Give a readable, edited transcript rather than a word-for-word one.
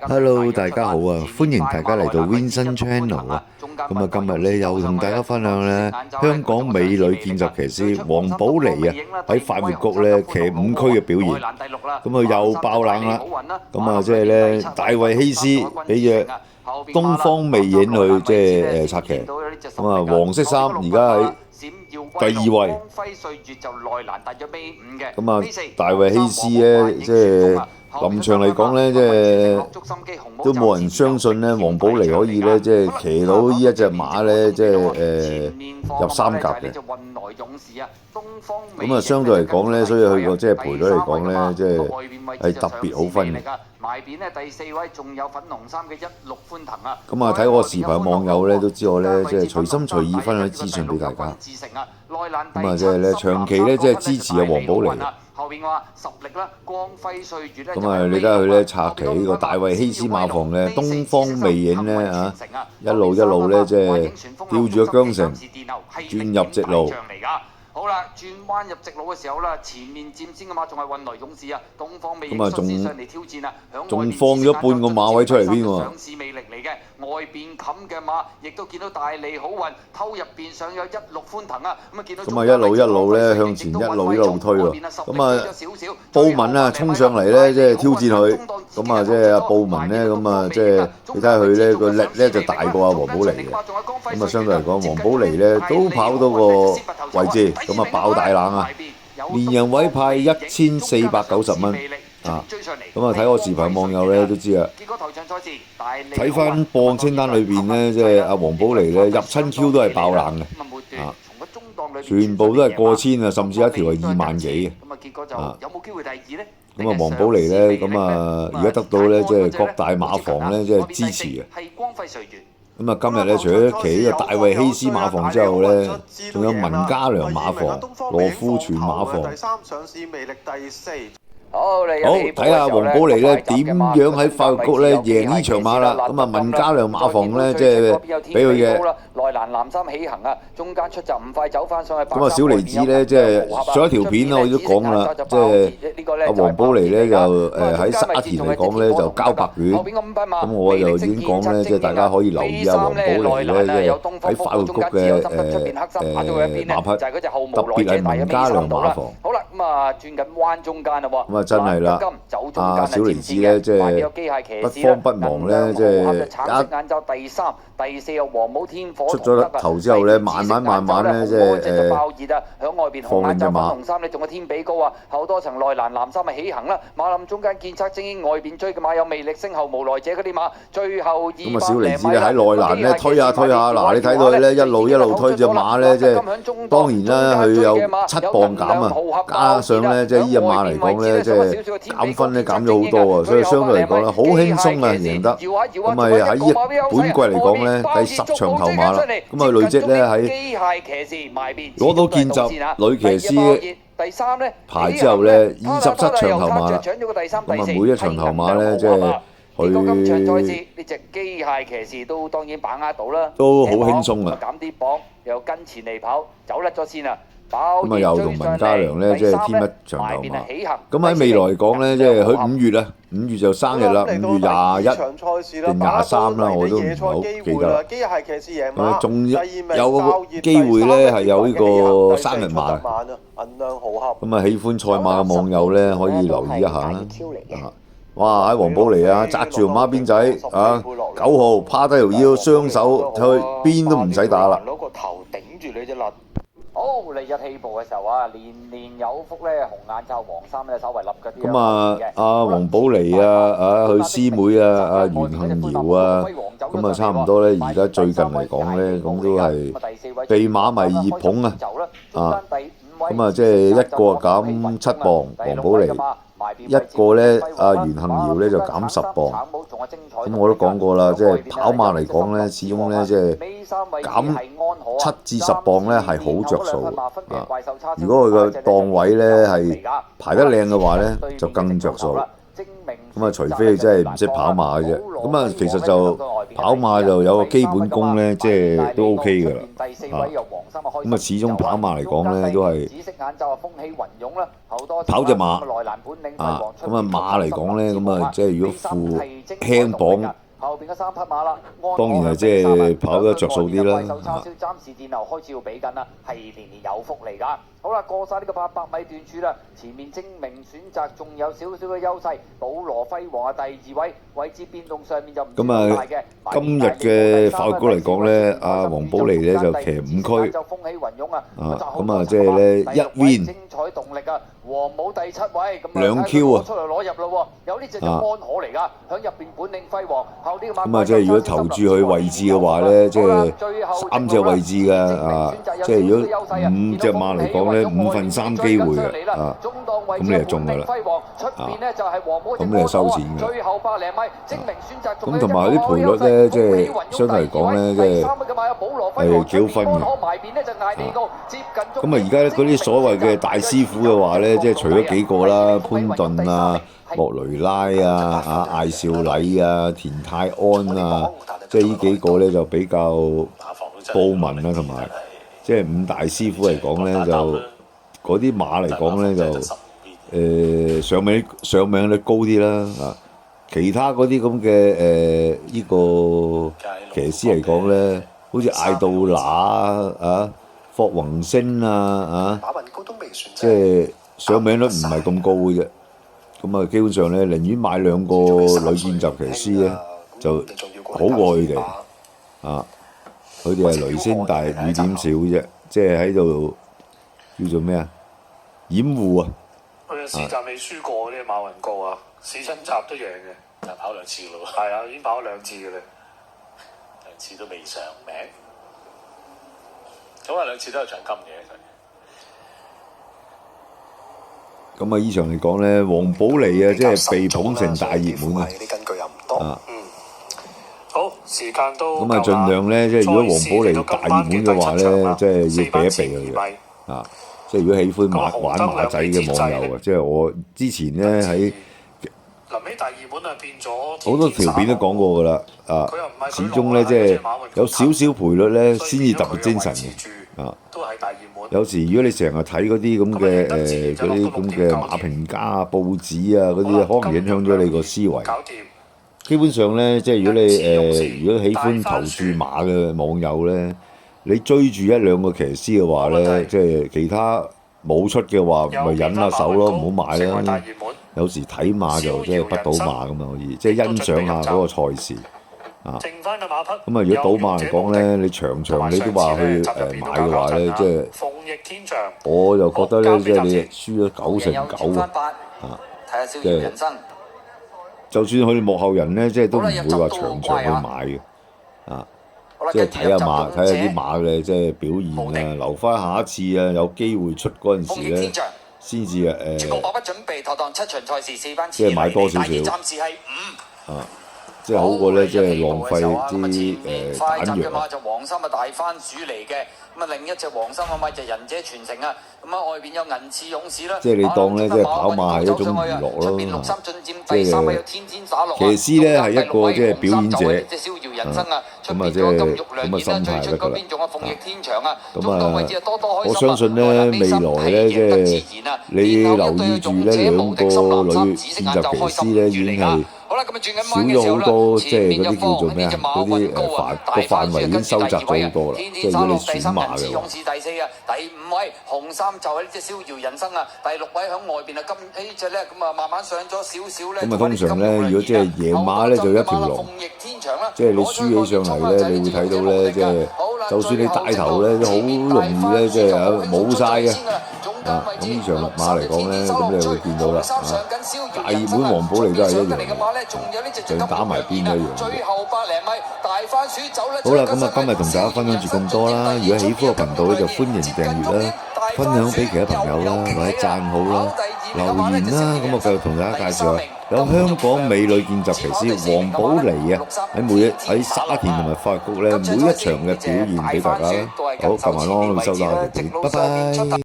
Hello，大家好啊！歡迎大家嚟到 Vincent Channel 啊！咁啊，今日咧又同大家分享咧香港美女見習騎師黃寶妮啊喺快活谷咧騎5區嘅表現，咁啊又爆冷啦！咁啊即係咧大衛希斯俾隻東方魅影去即係策騎，咁啊黃色衫而家喺第2位，咁啊大衛希斯咧即係。臨場嚟講咧，即係都冇人相信咧，黃寶妮可以咧，即係騎到呢一隻馬咧，即係入3甲嘅。咁啊，相對嚟講咧，所以佢個即係賠率嚟講咧，即係特別好分嘅。咁啊，睇我視頻嘅網友咧都知我咧，即係隨心隨意分享資訊俾大家。咁啊，即係咧長期咧，即係支持阿黃寶妮。咁啊，你睇下佢咧策騎呢個大衛希斯馬房嘅東方魅影咧嚇，一路咧即係吊住個韁繩轉入直路。好啦，轉彎入直路嘅時候啦，前面佔先嘅馬仲係運來勇士啊，東方魅影率先上嚟挑戰啊，仲放咗半個馬位出嚟添喎。上市魅力嚟嘅，外邊冚嘅馬亦都見到大利好運，偷入邊上有16歡騰啊，咁啊見到咁啊一路咧向前一路推喎，咁啊布文啊衝上嚟咧即係挑戰佢，咁啊即係阿布文咧咁啊即係你睇下佢咧個力咧就大過阿黃寶妮嘅，咁啊相對嚟講黃寶妮咧都跑到個位置。咁啊爆大冷啊！連人位派1490蚊啊！咁啊睇我視頻網友咧都知啊。睇翻播清單裏邊咧，即係阿黃寶妮咧入親 Q 都係爆冷嘅啊！全部都係過千啊，甚至一條係2萬幾嘅啊！咁啊黃寶妮咧咁啊而家得到咧即係各大馬房咧即係支持嘅。咁啊，今日咧除咗騎呢個大衛希斯馬房之後咧，仲有文家良馬房、羅富全馬房。好，睇下黃寶妮咧點樣喺快活谷咧贏呢場馬啦。咁啊，文家良馬房咧即係俾佢嘅。內欄藍衫起行啊，中間出閘5塊走翻上去。咁啊，小梨子咧即係上一條片我都講啦，即係阿黃寶妮咧就喺沙田嚟講咧就交白卷。咁我就已經講咧，即係大家可以留意下黃寶妮咧，即係喺快活谷嘅馬匹，特別係文家良馬房。好啦，咁啊轉緊彎中間啦喎。咁啊真係啦，阿小梨子咧即係不慌不忙咧，即係第3、第4有黃帽天火。出咗頭之後咧，慢慢咧，即係放靚隻馬。紅衫你仲有天比高啊，後多層內欄藍衫咪起行啦。馬林中間見測精英，外邊追嘅馬有魅力，升後無來者嗰啲馬，最後200零米。咁啊，小梨子咧喺內欄咧推下，嗱你睇到佢咧一路推隻馬咧，即係當然啦，佢有7磅減啊，加上咧即係呢隻馬嚟講咧，即係減分咧減咗好多啊，所以相對嚟講咧好輕鬆啊贏得。咁咪喺呢本季嚟講咧第10場頭馬啦。咁啊累積咧喺攞到見習女騎師牌之後咧27場頭馬啦。咁啊每一場頭馬咧即係佢呢隻機械騎士都當然把握到啦，都好輕鬆啊！減啲磅又跟前嚟跑，走甩咗先啊！咁啊又同文家良咧即係添一場頭馬。咁喺未來講咧，即係佢5月啊，5月就生日啦，5月21定23啦，我都唔係好記得啦。仲有個機會咧係有呢個生日馬。咁啊喜歡賽馬嘅網友咧可以留意一下啦。哇！喺黃寶妮啊，紮住條孖辮仔啊，9號趴低條腰，雙手去邊都唔使打啦。攞個頭頂住你隻肋。好，你一起步嘅時候啊，年有福咧，紅眼罩黃衫咧，稍為笠嗰啲。咁啊，阿黃寶妮啊，佢師妹啊，阿袁幸堯啊，咁啊差唔多咧。而家最近嚟講咧，咁都係被馬迷熱捧啊。啊，咁啊即係一個減7磅，黃寶妮。一個咧，阿袁幸堯咧就減10磅，咁我都講過啦，即係跑馬嚟講咧，始終咧即係減7至10磅咧係好着數啊！如果佢個檔位咧係排得靚嘅話咧，就更着數。咁啊，除非你真係唔識跑馬嘅啫。咁啊，其實就跑馬就有個基本功咧，即係都 OK 㗎啦。咁啊，始終跑馬嚟講咧，都係跑隻馬咁啊，馬嚟講咧，咁啊，即係如果負輕磅。後邊嘅3匹馬啦，當然係即係跑得着數啲啦。首3小暫時殿後開始要比緊啦，係年年有福嚟㗎。好啦，過晒呢個800米段處啦，前面精明選擇仲有少少嘅優勢，保羅輝煌係第2位，位置變動上面就唔算大嘅。今日嘅法國嚟講咧，阿黃寶莉咧就騎5區，咁啊即係咧1 win。精彩動力啊！黃帽第7位，咁2 Q 啊，出嚟攞入咯喎，有呢隻就安可嚟㗎，響入邊本領輝煌。咁啊，即係如果投注佢位置嘅話咧，即係3隻位置㗎啊！即係如果5隻馬嚟講咧，5分3機會嘅啊，咁你就中㗎啦啊！咁你就收錢嘅。咁同埋啲賠率咧，即係相對嚟講咧，即係幾好分嘅啊！咁啊，而家嗰啲所謂嘅大師傅嘅話咧，即係除咗幾個啦，潘頓啊、莫雷拉啊、艾少禮啊、田泰安啊，即係呢幾個咧就比較布文啊，同埋即係5大師傅嚟講咧，就嗰啲馬嚟講咧就上名率高啲啦啊！其他嗰啲咁嘅呢個騎師嚟講咧，好似艾杜拿啊、霍宏星啊即係上名率唔係咁高嘅啫。咁啊，基本上咧，寧願買2個女見習騎師咧，就好過佢哋啊！佢哋係雷聲大雨點少啫，即係喺度叫做咩啊？掩護啊！佢嘅試閘未輸過呢個馬雲高啊，試親閘都贏嘅，就跑2次咯喎。係啊，已經跑咗2次嘅啦，2次都未上名。咁啊，2次都有獎金嘅佢。咁啊，依場嚟講咧，黃寶莉啊，即係被捧成大熱門啊！好，時間都咁啊，盡量咧，即係如果黃寶莉大熱門嘅話咧，即係要避一避佢嘅啊！即係如果喜歡玩馬仔嘅網友啊，即係我之前咧喺臨尾大熱門啊變咗好多條片都講過㗎啦啊！始終咧即係有少少賠率咧，先至特別精神嘅啊！有時如果你成日睇嗰啲咁嘅嗰啲咁嘅馬評家啊、報紙啊嗰啲，可能影響咗你個思維。基本上咧，即係如果你如果喜歡投注馬嘅網友咧，你追住1、2個騎師嘅話咧，即係其他冇出嘅話，咪忍下手咯，唔好買啦。有時睇馬就即係不賭馬咁啊，可以即係欣賞下嗰個賽事。啊，咁啊！如果賭馬嚟講咧，你場你都話去買嘅話咧，即係我就覺得咧，即係你輸咗9成9啊！即係就算佢哋幕後人咧，即係都唔會話場去買嘅啊！即係睇下馬，睇下啲馬嘅即係表現啊，留翻下一次啊，有機會出嗰陣時咧，先至即係買多少少啊！即係好過咧，即係浪費啲彈藥。就黃心啊大番薯嚟嘅，咁啊另一隻黃心啊咪就仁者傳承啊，咁啊外邊有銀刺勇士啦。即係你當咧，即係跑馬係一種娛樂咯，即係騎師咧係一個即係表演者，咁啊即係咁嘅心態得㗎啦。咁啊，我相信咧未來咧即係你留意住咧2個女見習騎師咧已經係。少咗好多，即係嗰啲叫做咩啊？嗰啲個範圍已經收窄咗好多啦。即係如果你選馬嘅話，第5位紅衫就係呢隻逍遙人生啊，第6位響外邊啊，今呢隻咧咁啊慢慢上咗少少咧。咁啊通常咧，如果即係贏馬咧就一條龍，即係你輸起上嚟咧，你會睇到咧，即係就算你帶頭咧，都好容易咧，即係冇晒嘅。啊，咁呢場落馬嚟講咧，咁你會見到啦，大熱門黃寶莉都係一樣嘅，就打埋邊一樣嘅。好啦，咁啊今日同大家分享住咁多啦。如果喜歡個頻道咧，就歡迎訂閱啦，分享俾其他朋友啦，或者讚好啦、留言啦。咁我繼續同大家介紹下，有香港美女見習騎師黃寶莉啊，喺沙田同埋發掘局咧，每一場嘅表現俾大家啦。好，今晚安收睇我哋片，拜拜。